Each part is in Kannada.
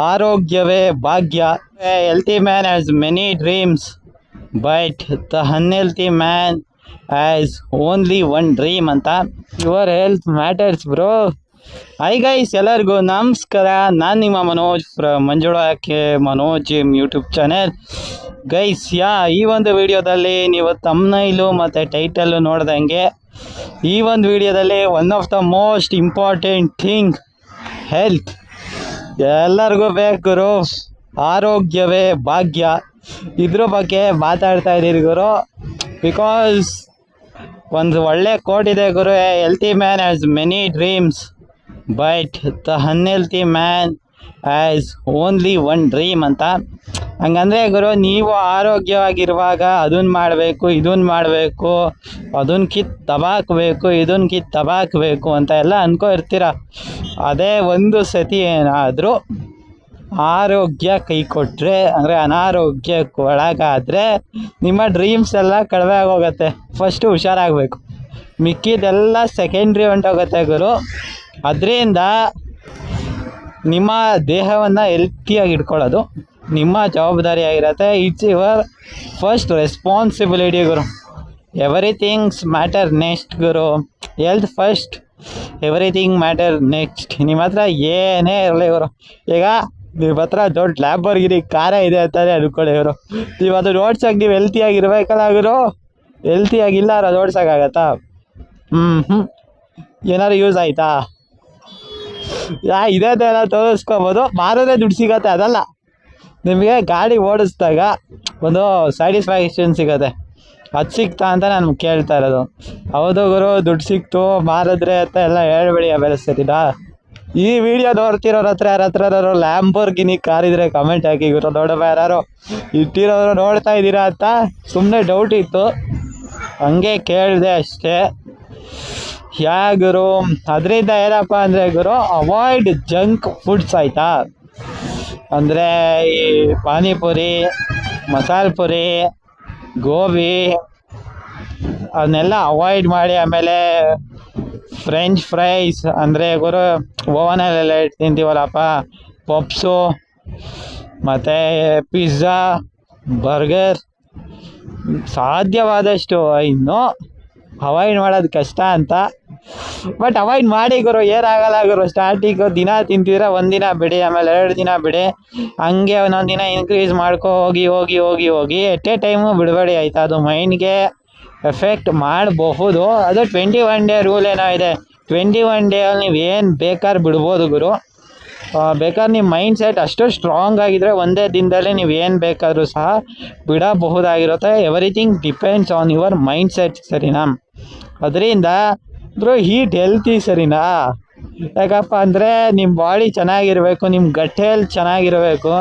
ಆರೋಗ್ಯವೇ ಭಾಗ್ಯ. A healthy man has many dreams, but the unhealthy man has only one dream ಅಂತ. Your health matters bro. Hi guys, ಎಲ್ಲರಿಗೂ ನಮಸ್ಕಾರ. ನಾನು ನಿಮ್ಮ Manoj Manjula K Manoj YouTube channel. Guys ಈ ಒಂದು ವಿಡಿಯೋದಲ್ಲಿ ನೀವು ಥಂಬ್ನೈಲು ಮತ್ತು ಟೈಟಲ್ಲು ನೋಡ್ದಂಗೆ ಈ ಒಂದು ವಿಡಿಯೋದಲ್ಲಿ one of the most important thing health. ಎಲ್ಲರಿಗೂ ಬೇಕು ಗುರು, ಆರೋಗ್ಯವೇ ಭಾಗ್ಯ. ಇದ್ರ ಬಗ್ಗೆ ಮಾತಾಡ್ತಾ ಇದ್ದೀರಿ ಗುರು. ಬಿಕಾಸ್ ಒಂದು ಒಳ್ಳೆ ಕೋಟ್ ಇದೆ ಗುರು, a healthy man has many dreams but the unhealthy man has only one dream ಅಂತ. ಹಂಗಂದರೆ ಗುರು, ನೀವು ಆರೋಗ್ಯವಾಗಿರುವಾಗ ಅದನ್ನು ಮಾಡಬೇಕು, ಇದನ್ನು ಮಾಡಬೇಕು, ಅದನ್ನು ತಬಾಕಬೇಕು, ಇದನ್ನು ತಬಾಕಬೇಕು ಅಂತ ಎಲ್ಲ ಅನ್ಕೋ ಇರ್ತೀರ. ಅದೇ ಒಂದು ಸತಿ ಏನಾದರೂ ಆರೋಗ್ಯ ಕೈ ಕೊಟ್ಟರೆ, ಅಂದರೆ ಅನಾರೋಗ್ಯಕ್ಕೆ ಒಳಗಾದರೆ ನಿಮ್ಮ ಡ್ರೀಮ್ಸ್ ಎಲ್ಲ ಕಡಿಮೆ ಆಗೋಗುತ್ತೆ. ಫಸ್ಟು ಹುಷಾರಾಗಬೇಕು, ಮಿಕ್ಕಿದೆಲ್ಲ ಸೆಕೆಂಡ್ರಿ ಹೊಂಟೋಗುತ್ತೆ ಗುರು. ಅದರಿಂದ ನಿಮ್ಮ ದೇಹವನ್ನು ಹೆಲ್ತಿಯಾಗಿ ಇಟ್ಕೊಳ್ಳೋದು ನಿಮ್ಮ ಜವಾಬ್ದಾರಿ ಆಗಿರುತ್ತೆ. It's your first responsibility Guru. Everythings matter next Guru. Health first, everything matter next. ನಿಮ್ಮ ಹತ್ರ ಏನೇ ಇರಲಿ ಗುರು, ಈಗ ನಿಮ್ಮ ಹತ್ರ ದೊಡ್ಡ ಲ್ಯಾಂಬೋರ್ಗಿನಿ ಕಾರೇ ಇದೆ ಅಂತಾನೆ ಅನ್ಕೊಳ್ಳಿ ಗುರು, ನೀವು ಅದು ಓಡ್ಸೋಕೆ ನೀವು ಹೆಲ್ತಿಯಾಗಿರ್ಬೇಕಲ್ಲ ಗುರು. ಹೆಲ್ತಿಯಾಗಿಲ್ಲ ಅದು ಓಡ್ಸೋಕ್ಕಾಗತ್ತಾ? ಏನಾದ್ರು ಯೂಸ್ ಆಯಿತಾ? ಇದೇ ಥರ ತೋರಿಸ್ಕೊಬೋದು, ಮಾರೋದೇ ದುಡ್ಡು ಸಿಗತ್ತೆ. ಅದಲ್ಲ, ನಿಮಗೆ ಗಾಡಿ ಓಡಿಸ್ದಾಗ ಒಂದು ಸ್ಯಾಟಿಸ್ಫ್ಯಾಕ್ಷನ್ ಸಿಗುತ್ತೆ. ಅದು ಸಿಗ್ತಾ ಅಂತ ನಾನು ಕೇಳ್ತಾ ಇರೋದು. ಹೌದು ಗುರು, ದುಡ್ಡು ಸಿಕ್ತು ಮಾರಿದ್ರೆ ಅಂತ ಎಲ್ಲ ಹೇಳ್ಬೇಡಿ ಆಮೇಲೆ, ಸರಿನಾ? ಈ ವಿಡಿಯೋ ನೋಡ್ತಿರೋರ ಹತ್ರ ಯಾರ ಲ್ಯಾಂಬೋರ್ಗಿನಿ ಕಾರ್ ಇದ್ರೆ ಕಮೆಂಟ್ ಹಾಕಿ ಗುರು. ನೋಡಪ್ಪ, ಯಾರು ಇಟ್ಟಿರೋರು ನೋಡ್ತಾ ಇದ್ದೀರಾ ಅಂತ ಸುಮ್ಮನೆ ಡೌಟ್ ಇತ್ತು, ಹಂಗೆ ಕೇಳಿದೆ ಅಷ್ಟೇ. ಗುರು, ಅದರಿಂದ ಏನಪ್ಪ ಅಂದರೆ ಗುರು, ಅವಾಯ್ಡ್ ಜಂಕ್ ಫುಡ್ಸ್ ಆಯಿತಾ. ಅಂದರೆ ಈ ಪಾನಿಪುರಿ, ಮಸಾಲೆ ಪುರಿ, ಗೋಬಿ ಅದನ್ನೆಲ್ಲ ಅವಾಯ್ಡ್ ಮಾಡಿ. ಆಮೇಲೆ ಫ್ರೆಂಚ್ ಫ್ರೈಸ್ ಅಂದರೆ ಗುರು ಓವನಲ್ಲೆಲ್ಲ ತಿಂತೀವಲ್ಲಪ್ಪ, ಪಪ್ಸು ಮತ್ತು ಪಿಜ್ಜಾ, ಬರ್ಗರ್, ಸಾಧ್ಯವಾದಷ್ಟು ಇನ್ನೂ ಅವಾಯ್ಡ್ ಮಾಡೋದು ಕಷ್ಟ ಅಂತ. ಬಟ್ ಅವಾಯ್ಡ್ ಮಾಡಿ ಗುರು, ಏನಾಗಲ್ಲ ಗುರು. ಸ್ಟಾರ್ಟಿಂಗು ದಿನ ತಿಂತಿದ್ರೆ ಒಂದಿನ ಬಿಡಿ, ಆಮೇಲೆ 2 ದಿನ ಬಿಡಿ, ಹಂಗೆ ಒಂದೊಂದು ದಿನ ಇನ್ಕ್ರೀಸ್ ಮಾಡ್ಕೊ ಹೋಗಿ ಎಟ್ ಎ ಟೈಮು ಬಿಡಬೇಡಿ ಆಯಿತಾ. ಅದು ಮೈಂಡ್ಗೆ ಎಫೆಕ್ಟ್ ಮಾಡಬಹುದು. ಅದು 21 ಡೇ ರೂಲ್ ಏನೋ ಇದೆ. 21 ಡೇಯಲ್ಲಿ ನೀವು ಏನು ಬೇಕಾದ್ರೆ ಬಿಡ್ಬೋದು ಗುರು. ಬೇಕಾದ್ರೆ ನಿಮ್ಮ ಮೈಂಡ್ ಸೆಟ್ ಅಷ್ಟು ಸ್ಟ್ರಾಂಗ್ ಆಗಿದ್ರೆ ಒಂದೇ ದಿನದಲ್ಲಿ ನೀವು ಏನು ಬೇಕಾದರೂ ಸಹ ಬಿಡಬಹುದಾಗಿರುತ್ತೆ. Everything depends on your mind set, ಸರಿನಾ? ಅದರಿಂದ ಬ್ರೋ ಹೀಟ್ ಹೆಲ್ತಿ, ಸರಿನಾ? ಯಾಕಪ್ಪ ಅಂದರೆ ನಿಮ್ಮ ಬಾಡಿ ಚೆನ್ನಾಗಿರಬೇಕು, ನಿಮ್ಮ ಗಟ್ ಹೆಲ್ತ್ ಚೆನ್ನಾಗಿರಬೇಕು.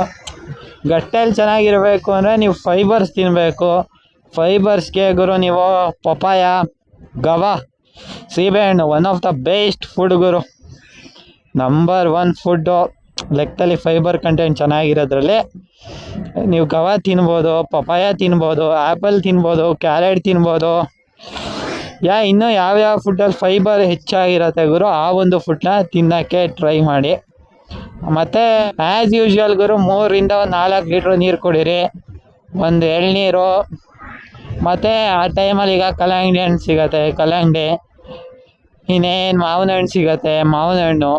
ಗಟ್ ಹೆಲ್ತ್ ಚೆನ್ನಾಗಿರಬೇಕು ಅಂದರೆ ನೀವು ಫೈಬರ್ಸ್ ತಿನ್ನಬೇಕು. ಫೈಬರ್ಸ್ಗೆ ಗುರು ನೀವು ಪಪಾಯ, ಗವಾ, ಸೀಬೆಹಣ್ಣು one of the best food ಗುರು. ನಂಬರ್ 1 ಫುಡ್ಡು ಲೆಕ್ಕದಲ್ಲಿ ಫೈಬರ್ ಕಂಟೆಂಟ್ ಚೆನ್ನಾಗಿರೋದ್ರಲ್ಲಿ ನೀವು ಗವಾ ತಿನ್ಬೋದು, ಪಪಾಯ ತಿನ್ಬೋದು, ಆ್ಯಪಲ್ ತಿನ್ಬೋದು, ಕ್ಯಾರೆಟ್ ತಿನ್ಬೋದು. ಇನ್ನೂ ಯಾವ್ಯಾವ ಫುಡ್ಡಲ್ಲಿ ಫೈಬರ್ ಹೆಚ್ಚಾಗಿರುತ್ತೆ ಗುರು, ಆ ಒಂದು ಫುಡ್ನ ತಿನ್ನೋಕ್ಕೆ ಟ್ರೈ ಮಾಡಿ. ಮತ್ತು ಆ್ಯಸ್ ಯೂಶ್ವಲ್ ಗುರು, 3 ರಿಂದ 4 ಲೀಟ್ರ್ ನೀರು ಕುಡೀರಿ, ಒಂದು ಎಳ್ನೀರು. ಮತ್ತು ಆ ಟೈಮಲ್ಲಿ ಈಗ ಕಲ್ಲಂಗಡಿ ಹಣ್ಣು ಸಿಗುತ್ತೆ, ಕಲ್ಲಂಗಡಿ, ಇನ್ನೇನು ಮಾವಿನ ಹಣ್ಣು ಸಿಗುತ್ತೆ, ಮಾವಿನ ಹಣ್ಣು.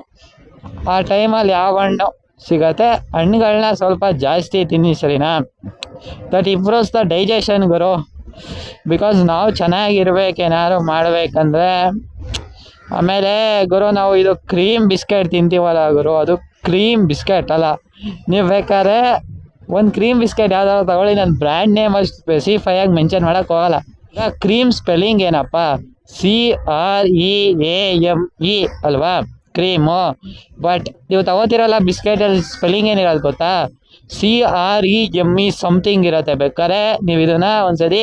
ಆ ಟೈಮಲ್ಲಿ ಯಾವ ಹಣ್ಣು ಸಿಗುತ್ತೆ, ಹಣ್ಣುಗಳನ್ನ ಸ್ವಲ್ಪ ಜಾಸ್ತಿ ತಿನ್ನಿ, ಸರಿನಾ? That improves the digestion Guru. Because ನಾವು ಚೆನ್ನಾಗಿರ್ಬೇಕು ಏನಾದ್ರು ಮಾಡಬೇಕಂದ್ರೆ. ಆಮೇಲೆ ಗುರು, ನಾವು ಇದು ಕ್ರೀಮ್ ಬಿಸ್ಕೆಟ್ ತಿಂತೀವಲ್ಲ ಗುರು, ಅದು ಕ್ರೀಮ್ ಬಿಸ್ಕೆಟ್ ಅಲ್ಲ. ನೀವು ಬೇಕಾದ್ರೆ ಒಂದು ಕ್ರೀಮ್ ಬಿಸ್ಕೆಟ್ ಯಾವ್ದಾದ್ರು ತಗೊಳ್ಳಿ, ನಾನು ಬ್ರ್ಯಾಂಡ್ ನೇಮ್ ಅಷ್ಟು ಸ್ಪೆಸಿಫೈ ಆಗಿ ಮೆನ್ಷನ್ ಮಾಡೋಕ್ಕೆ ಹೋಗಲ್ಲ. ಈಗ ಕ್ರೀಮ್ ಸ್ಪೆಲ್ಲಿಂಗ್ ಏನಪ್ಪ, CREAME ಅಲ್ವಾ ಕ್ರೀಮು. ಬಟ್ ನೀವು ತಗೋತಿರಲ್ಲ ಬಿಸ್ಕೆಟಲ್ಲಿ ಸ್ಪೆಲ್ಲಿಂಗ್ ಏನಿರೋದು ಗೊತ್ತಾ, CREME ಸಮಥಿಂಗ್ ಇರುತ್ತೆ. ಬೇಕಾದ್ರೆ ನೀವು ಇದನ್ನು ಒಂದ್ಸರಿ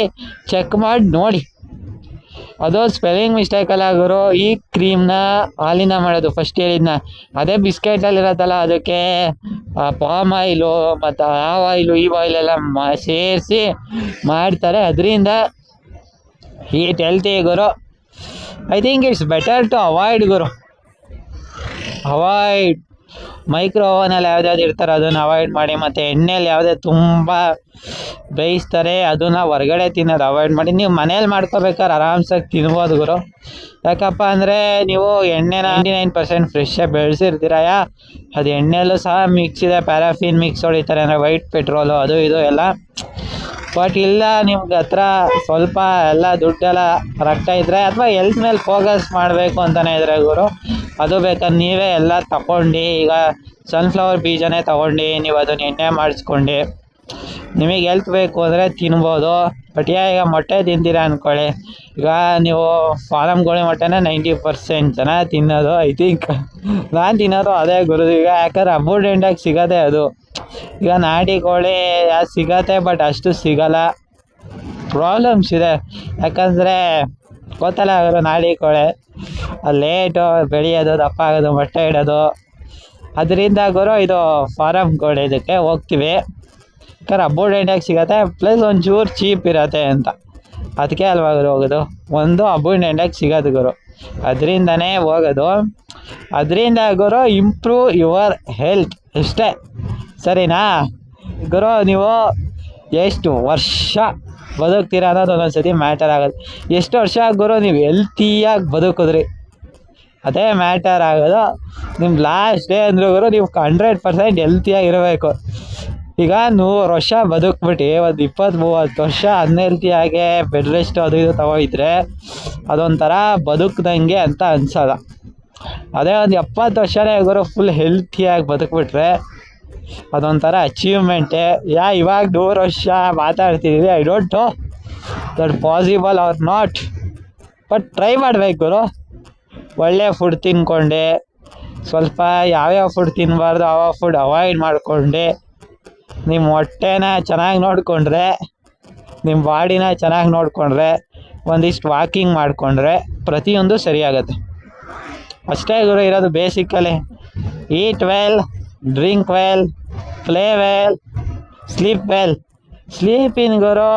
ಚೆಕ್ ಮಾಡಿ ನೋಡಿ, ಅದು ಸ್ಪೆಲ್ಲಿಂಗ್ ಮಿಸ್ಟೇಕ್ ಅಲ್ಲ ಗುರು. ಈ ಕ್ರೀಮ್ನ ಹಾಲಿನ ಮಾಡೋದು ಫಸ್ಟ್ ಹೇಳಿದ್ನ, ಅದೇ ಬಿಸ್ಕೆಟಲ್ಲಿರತ್ತಲ್ಲ ಅದಕ್ಕೆ ಪಾಮ್ ಆಯಿಲು ಮತ್ತು ಆ ಆಯಿಲು ಈ ಆಯಿಲೆಲ್ಲ ಸೇರಿಸಿ ಮಾಡ್ತಾರೆ. ಅದರಿಂದ ಹೀಟ್ ಹೆಲ್ತಿ ಗುರು. I think it's better to avoid ಗುರು. ಅವಾಯ್ಡ್ ಮೈಕ್ರೋ ಓವನಲ್ಲಿ ಯಾವ್ದಾವ್ದು ಇರ್ತಾರೆ ಅದನ್ನು ಅವಾಯ್ಡ್ ಮಾಡಿ. ಮತ್ತು ಎಣ್ಣೆಯಲ್ಲಿ ಯಾವುದೇ ತುಂಬ ಬೇಯಿಸ್ತಾರೆ ಅದನ್ನು ಹೊರ್ಗಡೆ ತಿನ್ನೋದು ಅವಾಯ್ಡ್ ಮಾಡಿ. ನೀವು ಮನೇಲಿ ಮಾಡ್ಕೋಬೇಕಾದ್ರೆ ಆರಾಮ್ಸಾಗಿ ತಿನ್ಬೋದು ಗುರು. ಯಾಕಪ್ಪ ಅಂದರೆ ನೀವು ಎಣ್ಣೆನ 99% ಫ್ರೆಶ್ಶಾಗಿ ಬೆಳೆಸಿರ್ತೀರ. ಅದು ಎಣ್ಣೆಯಲ್ಲೂ ಸಹ ಮಿಕ್ಸ್ ಇದೆ, ಪ್ಯಾರಾಫಿನ್ ಮಿಕ್ಸ್ ಹೊಡಿತಾರೆ, ಅಂದರೆ ವೈಟ್ ಪೆಟ್ರೋಲು ಅದು ಇದು ಎಲ್ಲ. ಬಟ್ ಇಲ್ಲ ನಿಮ್ಗೆ ಹತ್ರ ಸ್ವಲ್ಪ ಎಲ್ಲ ದುಡ್ಡೆಲ್ಲ ಕರೆಕ್ಟಾಗಿ ಇದ್ದರೆ ಅಥವಾ ಹೆಲ್ತ್ ಮೇಲೆ ಫೋಕಸ್ ಮಾಡಬೇಕು ಅಂತಲೇ ಇದ್ರೆ ಗುರು, ಅದು ಬೇಕಾದ್ರೆ ನೀವೇ ಎಲ್ಲ ತಗೊಂಡು, ಈಗ ಸನ್ಫ್ಲವರ್ ಬೀಜನೇ ತಗೊಂಡು ನೀವು ಅದನ್ನು ಎಣ್ಣೆ ಮಾಡಿಸ್ಕೊಂಡು ನಿಮಗೆ ಹೆಲ್ತ್ ಬೇಕು ಅಂದರೆ ತಿನ್ಬೋದು. ಬಟ್ ಈಗ ಮೊಟ್ಟೆ ತಿಂತೀರಾ ಅಂದ್ಕೊಳ್ಳಿ, ಈಗ ನೀವು ಫಾರಮ್ ಕೋಳಿ ಮೊಟ್ಟೆನ 90% ಜನ ತಿನ್ನೋದು. ಐ ಥಿಂಕ್ ನಾನು ತಿನ್ನೋದು ಅದೇ ಗುರು. ಈಗ ಯಾಕಂದ್ರೆ ಅಬುಡೆಂಟಾಗಿ ಸಿಗೋದೆ ಅದು. ಈಗ ನಾಟಿ ಕೋಳಿ ಸಿಗತ್ತೆ, ಬಟ್ ಅಷ್ಟು ಸಿಗಲ್ಲ. ಪ್ರಾಬ್ಲಮ್ಸ್ ಇದೆ, ಯಾಕಂದರೆ ಗೊತ್ತಲ್ಲ ಅವರು ನಾಟಿ ಕೋಳಿ ಲೇಟು ಬೆಳೆಯೋದು, ದಪ್ಪ ಆಗೋದು, ಮೊಟ್ಟೆ ಇಡೋದು. ಅದರಿಂದ ಗುರು ಇದು ಫಾರಮ್ ಕೋಳಿ ಇದಕ್ಕೆ ಹೋಗ್ತೀವಿ, ಯಾಕಂದ್ರೆ ಅಬುಡೆಂಟಾಗಿ ಸಿಗತ್ತೆ, ಪ್ಲಸ್ ಒಂಚೂರು ಚೀಪ್ ಇರತ್ತೆ ಅಂತ. ಅದಕ್ಕೆ ಅಲ್ವಾ ಗುರು ಹೋಗೋದು, ಒಂದು ಅಬುಡೆಂಟಾಗಿ ಸಿಗೋದು ಗುರು, ಅದರಿಂದನೇ ಹೋಗೋದು. ಅದರಿಂದ ಗುರು ಇಂಪ್ರೂವ್ ಯುವರ್ ಹೆಲ್ತ್ ಅಷ್ಟೇ, ಸರಿನಾ ಗುರು? ನೀವು ಎಷ್ಟು ವರ್ಷ ಬದುಕ್ತೀರ ಅನ್ನೋದು ಒಂದೊಂದು ಸತಿ ಮ್ಯಾಟರ್ ಆಗೋದು. ಎಷ್ಟು ವರ್ಷ ಗುರು ನೀವು ಹೆಲ್ತಿಯಾಗಿ ಬದುಕಿದ್ರಿ ಅದೇ ಮ್ಯಾಟರ್ ಆಗೋದು. ನಿಮ್ಮ ಲಾಸ್ಟ್ ಡೇ ಅಂದರೂ ಗುರು ನೀವು 100% ಹೆಲ್ತಿಯಾಗಿ ಇರಬೇಕು. ಈಗ 100 ವರ್ಷ ಬದುಕ್ಬಿಟ್ಟು ಒಂದು 20-30 ವರ್ಷ ಅನ್ಹೆಲ್ತಿಯಾಗೆ ಬೆಡ್ ರೆಸ್ಟ್ ಅದು ಇದು ತಗೋಯಿದ್ರೆ ಅದೊಂಥರ ಬದುಕ್ದಂಗೆ ಅಂತ ಅನ್ಸೋಲ್ಲ. ಅದೇ ಒಂದು 70 ವರ್ಷನೇ ಗುರು ಫುಲ್ ಹೆಲ್ತಿಯಾಗಿ ಬದುಕ್ಬಿಟ್ರೆ ಅದೊಂಥರ ಅಚೀವ್ಮೆಂಟೇ. ಇವಾಗ 100 ವರ್ಷ ಮಾತಾಡ್ತಿದ್ದೀವಿ, I don't know that possible or not, but try ಮಾಡಬೇಕು ಗುರು. ಒಳ್ಳೆ ಫುಡ್ ತಿನ್ಕೊಂಡೆ, ಸ್ವಲ್ಪ ಯಾವ್ಯಾವ ಫುಡ್ ತಿನ್ನಬಾರ್ದು ಆ ಫುಡ್ ಅವಾಯ್ಡ್ ಮಾಡಿಕೊಂಡೆ, ನಿಮ್ಮ ಹೊಟ್ಟೆನ ಚೆನ್ನಾಗಿ ನೋಡಿಕೊಂಡ್ರೆ, ನಿಮ್ಮ ಬಾಡಿನ ಚೆನ್ನಾಗಿ ನೋಡಿಕೊಂಡ್ರೆ, ಒಂದಿಷ್ಟು ವಾಕಿಂಗ್ ಮಾಡಿಕೊಂಡ್ರೆ ಪ್ರತಿಯೊಂದು ಸರಿಯಾಗತ್ತೆ. ಅಷ್ಟೇ ಗುರು ಇರೋದು basically. Eat well, drink well, play well, sleep well. ಸ್ಲೀಪಿನ ಗುರು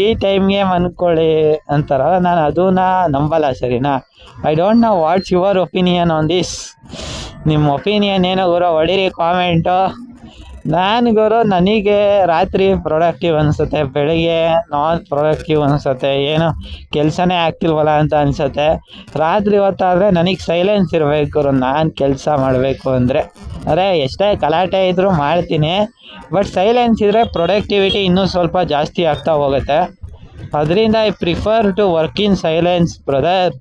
ಈ ಟೈಮ್ಗೆ ಮನ್ಕೊಳ್ಳಿ ಅಂತಾರಲ್ಲ, ನಾನು ಅದನ್ನ ನಂಬಲ್ಲ, ಸರಿನಾ? I don't know what's your opinion on this. ನಿಮ್ಮ ಒಪಿನಿಯನ್ ಏನೋ ಗುರು ಹೊಡೀರಿ ಕಾಮೆಂಟು. ನಾನು ಗುರು ನನಗೆ ರಾತ್ರಿ ಪ್ರೊಡಕ್ಟಿವ್ ಅನಿಸುತ್ತೆ, ಬೆಳಗ್ಗೆ ನಾನ್ ಪ್ರೊಡಕ್ಟಿವ್ ಅನಿಸುತ್ತೆ, ಏನೋ ಕೆಲಸನೇ ಆಗ್ತಿಲ್ವಲ್ಲ ಅಂತ ಅನಿಸುತ್ತೆ. ರಾತ್ರಿ ಹೊತ್ತಾದರೆ ನನಗೆ ಸೈಲೆನ್ಸ್ ಇರಬೇಕು ಗುರು, ನಾನು ಕೆಲಸ ಮಾಡಬೇಕು ಅಂದರೆ. ಅರೆ ಎಷ್ಟೇ ಗಲಾಟೆ ಇದ್ದರೂ ಮಾಡ್ತೀನಿ, ಬಟ್ ಸೈಲೆನ್ಸ್ ಇದ್ದರೆ ಪ್ರೊಡಕ್ಟಿವಿಟಿ ಇನ್ನೂ ಸ್ವಲ್ಪ ಜಾಸ್ತಿ ಆಗ್ತಾ ಹೋಗುತ್ತೆ. ಅದರಿಂದ I prefer to work in silence brother.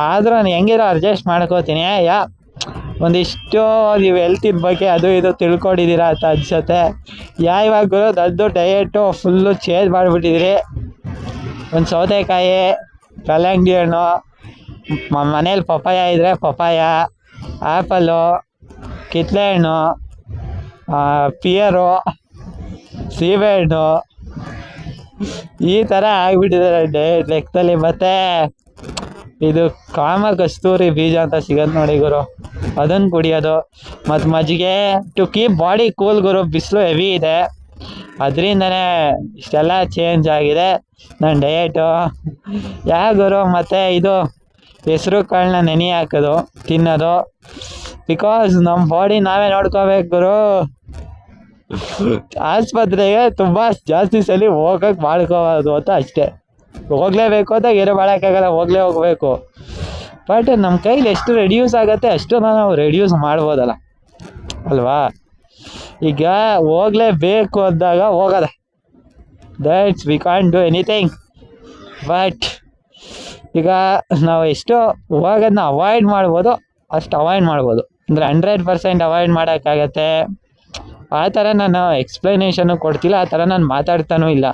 ಆದರೂ ನಾನು ಹೆಂಗಿರೋ ಅಡ್ಜಸ್ಟ್ ಮಾಡ್ಕೋತೀನಿ. ಒಂದಿಷ್ಟು ನೀವು ಹೆಲ್ತಿನ ಬಗ್ಗೆ ಅದು ಇದು ತಿಳ್ಕೊಂಡಿದ್ದೀರಾ ಅಂತ ಅನ್ಸುತ್ತೆ. ಇವಾಗ ಗುರು ದೊಡ್ಡ ಡಯಟು ಫುಲ್ಲು ಚೇಂಜ್ ಮಾಡಿಬಿಟ್ಟಿದ್ದೀರಿ. ಒಂದು ಸೌತೆಕಾಯಿ, ಕಲ್ಲಂಗಡಿ ಹಣ್ಣು, ಮನೇಲಿ ಪಪಾಯ ಇದ್ದರೆ ಪಪಾಯ, ಆ್ಯಪಲ್ಲು, ಕಿತ್ತಳೆ ಹಣ್ಣು, ಪಿಯರು, ಸೀಬೆಹಣ್ಣು, ಈ ಥರ ಆಗಿಬಿಟ್ಟಿದ್ದಾರೆ ಡಯಟ್ ಲೆಕ್ಕದಲ್ಲಿ. ಮತ್ತು ಇದು ಕಾಮ ಕಸ್ತೂರಿ ಬೀಜ ಅಂತ ಸಿಗೋದು ನೋಡಿ ಗುರು, ಅದನ್ನು ಕುಡಿಯೋದು. ಮತ್ತು ಮಜ್ಜಿಗೆ ಟು ಕೀಪ್ ಬಾಡಿ ಕೂಲ್ ಗುರು. ಬಿಸಿಲು ಹೆವಿ ಇದೆ, ಅದರಿಂದನೇ ಇಷ್ಟೆಲ್ಲ ಚೇಂಜ್ ಆಗಿದೆ ನನ್ನ ಡಯಟು. ಗುರು ಮತ್ತು ಇದು ಹೆಸ್ರು ಕಾಳನ್ನ ನೆನೆ ಹಾಕೋದು ತಿನ್ನೋದು, ಬಿಕಾಸ್ ನಮ್ಮ ಬಾಡಿ ನಾವೇ ನೋಡ್ಕೋಬೇಕು ಗುರು. ಆಸ್ಪತ್ರೆಗೆ ತುಂಬ ಜಾಸ್ತಿ ಸಲ ಹೋಗಕ್ಕೆ ಮಾಡ್ಕೋಬಾರ್ದು ಅಂತ ಅಷ್ಟೇ. ಹೋಗಲೇಬೇಕು ಅಂತ ಏನೂ ಮಾಡೋಕ್ಕಾಗಲ್ಲ, ಹೋಗಬೇಕು. ಬಟ್ ನಮ್ಮ ಕೈಲಿ ಎಷ್ಟು ರೆಡ್ಯೂಸ್ ಆಗುತ್ತೆ ಅಷ್ಟು ನಾವು ರೆಡ್ಯೂಸ್ ಮಾಡ್ಬೋದಲ್ಲ ಅಲ್ವಾ? ಈಗ ಹೋಗಲೇಬೇಕು ಅಂದಾಗ ಹೋಗೋದೆ, that's we can't do anything. But ಈಗ ನಾವು ಎಷ್ಟು ಹೋಗೋದನ್ನ ಅವಾಯ್ಡ್ ಮಾಡ್ಬೋದು ಅಷ್ಟು ಅವಾಯ್ಡ್ ಮಾಡ್ಬೋದು, ಅಂದರೆ 100% ಅವಾಯ್ಡ್ ಮಾಡೋಕ್ಕಾಗತ್ತೆ. ಆ ಥರ ನಾನು ಎಕ್ಸ್ಪ್ಲನೇಷನ್ನು ಕೊಡ್ತಿಲ್ಲ, ಆ ಥರ ನಾನು ಮಾತಾಡ್ತಾನೂ ಇಲ್ಲ.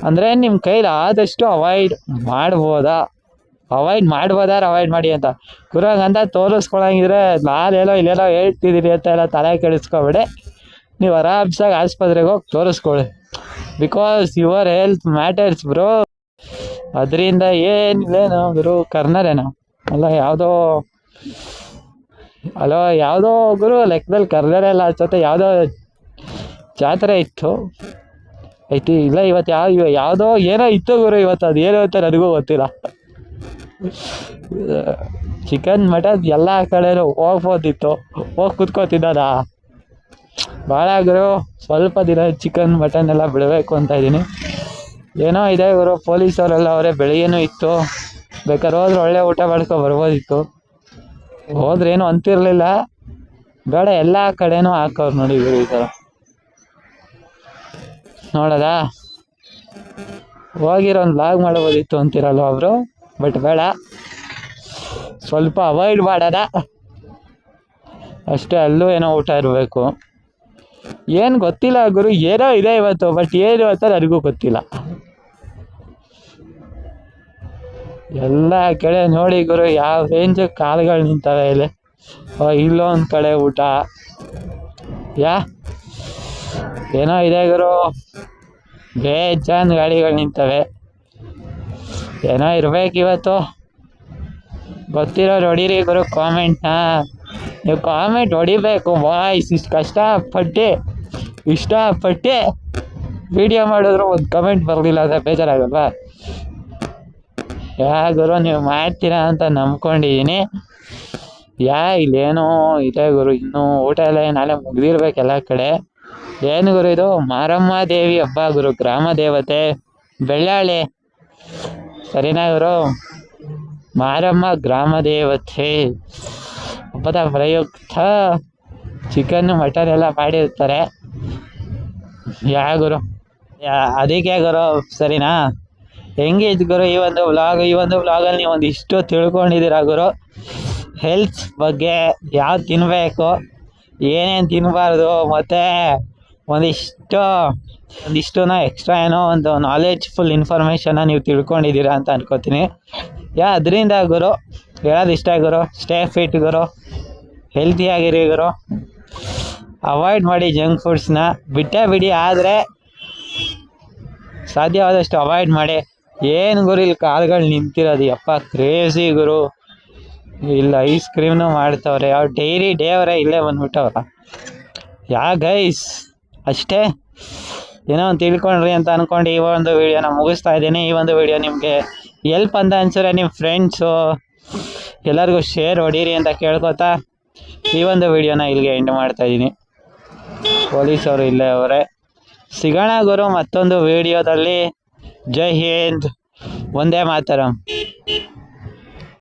ಅಂದರೆ ನಿಮ್ಮ ಕೈಲಿ ಆದಷ್ಟು ಅವಾಯ್ಡ್ ಮಾಡ್ಬೋದಾರೆ ಅವಾಯ್ಡ್ ಮಾಡಿ ಅಂತ ಗುರು. ಹಂಗಂತ ತೋರಿಸ್ಕೊಳಂಗಿದ್ರೆ ನಾಳೆಲ್ಲೋ ಇಲ್ಲೆಲ್ಲೋ ಹೇಳ್ತಿದ್ದೀರಿ ಅಂತ ಎಲ್ಲ ತಲೆ ಕೆಡಿಸ್ಕೊಬೇಡಿ. ನೀವು ಆರಾಮ್ಸಾಗಿ ಆಸ್ಪತ್ರೆಗೆ ಹೋಗಿ ತೋರಿಸ್ಕೊಳ್ಳಿ, because your health matters bro. ಅದರಿಂದ ಏನಿಲ್ಲೇನೋ ಗುರು, ಕರ್ನರೇನೋ ಅಲ್ಲ ಯಾವುದೋ ಗುರು ಲೆಕ್ಕದಲ್ಲಿ ಕರ್ನರೇ ಎಲ್ಲ ಅನ್ಸುತ್ತೆ. ಯಾವುದೋ ಜಾತ್ರೆ ಇತ್ತು ಇಲ್ಲ ಇವತ್ತು ಯಾವುದೋ ಏನೋ ಇತ್ತು ಗುರು ಇವತ್ತು, ಅದು ಏನು ಅಂತ ನನಗೂ ಗೊತ್ತಿಲ್ಲ. ಚಿಕನ್ ಮಟನ್ ಎಲ್ಲ ಕಡೆನೂ ಹೋಗ್ಬೋದಿತ್ತು, ಹೋಗಿ ಕುತ್ಕೋತಿದ್ದಾರ. ಭಾಳ ಗುರು ಸ್ವಲ್ಪ ದಿನ ಚಿಕನ್ ಮಟನ್ ಎಲ್ಲ ಬಿಡಬೇಕು ಅಂತ ಇದ್ದೀನಿ. ಏನೋ ಇದೆ ಗುರು, ಪೊಲೀಸವರೆಲ್ಲ ಅವರೇ, ಬೆಳಿಗ್ಗೆನೂ ಇತ್ತು, ಬೇಕಾದ್ರೆ ಹೋದ್ರೆ ಒಳ್ಳೆ ಊಟ ಮಾಡ್ಕೊ ಬರ್ಬೋದಿತ್ತು. ಹೋದ್ರೇನು ಅಂತಿರಲಿಲ್ಲ, ಬೇಡ ಎಲ್ಲ ಕಡೆನೂ ಹಾಕೋರು ನೋಡಿ ಗುರು ಈ ಥರ. ನೋಡೋದಾ, ಹೋಗಿರೋ ಒಂದು ಬ್ಲಾಗ್ ಮಾಡ್ಬೋದಿತ್ತು ಅಂತಿರಲ್ವ ಅವರು, ಬಟ್ ಬೇಡ, ಸ್ವಲ್ಪ ಅವಾಯ್ಡ್ ಮಾಡೋಣ ಅಷ್ಟೇ. ಅಲ್ಲೂ ಏನೋ ಊಟ ಇರಬೇಕು. ಏನು ಗೊತ್ತಿಲ್ಲ ಗುರು, ಏನೋ ಇದೆ ಇವತ್ತು, ಬಟ್ ಏನು ಅಂತ ನನಗೂ ಗೊತ್ತಿಲ್ಲ. ಎಲ್ಲ ಕಡೆ ನೋಡಿ ಗುರು ಯಾವ ರೇಂಜ್ ಕಾಲುಗಳು ನಿಂತವೆ ಇಲ್ಲಿ. ಇಲ್ಲೊಂದು ಕಡೆ ಊಟ, ಏನೋ ಇದೆ ಗುರು, ಬೇಜಾನ್ ಗಾಡಿಗಳು ನಿಂತವೆ. ಏನೋ ಇರ್ಬೇಕು ಇವತ್ತು. ಗೊತ್ತಿರೋರು ಹೊಡೀರಿ ಗುರು ಕಾಮೆಂಟ್ನ. ನೀವು ಕಾಮೆಂಟ್ ಹೊಡಿಬೇಕು ವಾಯ್ಸ್. ಇಷ್ಟಪಟ್ಟು ವಿಡಿಯೋ ಮಾಡಿದ್ರು ಒಂದು ಕಮೆಂಟ್ ಬರಲಿಲ್ಲ ಅಂದರೆ ಬೇಜಾರಾಗಲ್ವಾ? ಗುರು ನೀವು ಮಾಡ್ತೀರಾ ಅಂತ ನಂಬ್ಕೊಂಡಿದ್ದೀನಿ. ಇಲ್ಲೇನೋ ಇದೆ ಗುರು, ಇನ್ನೂ ಊಟ ಎಲ್ಲ ನಾಳೆ ಮುಗ್ದಿರ್ಬೇಕು ಎಲ್ಲ ಕಡೆ. ಏನು ಗುರು ಇದು? ಮಾರಮ್ಮ ದೇವಿ ಹಬ್ಬ ಗುರು, ಗ್ರಾಮ ದೇವತೆ ಬೆಳ್ಳಾಳೆ, ಸರಿನಾ ಗುರು? ಮಾರಮ್ಮ ಗ್ರಾಮ ದೇವತೆ ಹಬ್ಬದ ಪ್ರಯುಕ್ತ ಚಿಕನ್ ಮಟನ್ ಎಲ್ಲ ಮಾಡಿರ್ತಾರೆ. ಗುರು ಅದಕ್ಕೆ ಗುರು, ಸರಿನಾ? ಹೆಂಗಿದ್ ಗುರು ಈ ಒಂದು ವ್ಲಾಗಲ್ಲಿ ನೀವು ಒಂದಿಷ್ಟು ತಿಳ್ಕೊಂಡಿದ್ದೀರಾ ಗುರು. ಹೆಲ್ತ್ ಬಗ್ಗೆ, ಯಾವ್ದು ತಿನ್ನಬೇಕು, ಏನೇನು ತಿನ್ನಬಾರ್ದು, ಮತ್ತು ಒಂದಿಷ್ಟು ಎಕ್ಸ್ಟ್ರಾ ಏನೋ ಒಂದು ನಾಲೆಡ್ಜ್ಫುಲ್ ಇನ್ಫಾರ್ಮೇಷನ್ನ ನೀವು ತಿಳ್ಕೊಂಡಿದ್ದೀರಾ ಅಂತ ಅನ್ಕೋತೀನಿ. ಅದರಿಂದ ಗುರು ಹೇಳೋದಿಷ್ಟ ಗುರು, ಸ್ಟೇ ಫಿಟ್ ಗುರು, ಹೆಲ್ತಿಯಾಗಿರಿ ಗುರು, ಅವಾಯ್ಡ್ ಮಾಡಿ ಜಂಕ್ ಫುಡ್ಸ್ನ. ಬಿಡಿ, ಆದರೆ ಸಾಧ್ಯವಾದಷ್ಟು ಅವಾಯ್ಡ್ ಮಾಡಿ. ಏನು ಗುರು ಇಲ್ಲಿ ಕಾಲುಗಳು ನಿಂತಿರೋದು, ಯಪ್ಪ ಕ್ರೇಜಿ ಗುರು. ಇಲ್ಲಿ ಐಸ್ ಕ್ರೀಮ್ನು ಮಾಡ್ತವ್ರೆ, ಅವ್ರು ಡೈರಿ ಡೇ ಅವರೇ ಇಲ್ಲೇ ಬಂದ್ಬಿಟ್ಟವ್ರ. ಗೈಸ್ ಅಷ್ಟೇ, ಏನೋ ಒಂದು ತಿಳ್ಕೊಂಡ್ರಿ ಅಂತ ಅಂದ್ಕೊಂಡು ಈ ಒಂದು ವೀಡಿಯೋನ ಮುಗಿಸ್ತಾ ಇದ್ದೀನಿ. ಈ ಒಂದು ವೀಡಿಯೋ ನಿಮಗೆ ಎಲ್ಪ್ ಅಂತ ಅನ್ಸಿದ್ರೆ ನಿಮ್ಮ ಫ್ರೆಂಡ್ಸು ಎಲ್ಲರಿಗೂ ಶೇರ್ ಹೊಡೀರಿ ಅಂತ ಕೇಳ್ಕೊತಾ ಈ ಒಂದು ವೀಡಿಯೋನ ಇಲ್ಲಿಗೆ ಎಂಡ್ ಮಾಡ್ತಾಯಿದ್ದೀನಿ. ಪೊಲೀಸವರು ಇಲ್ಲೇ ಅವರೇ. ಸಿಗೋಣ ಗುರು ಮತ್ತೊಂದು ವೀಡಿಯೋದಲ್ಲಿ. ಜೈ ಹಿಂದ್, ವಂದೇ ಮಾತರಂ.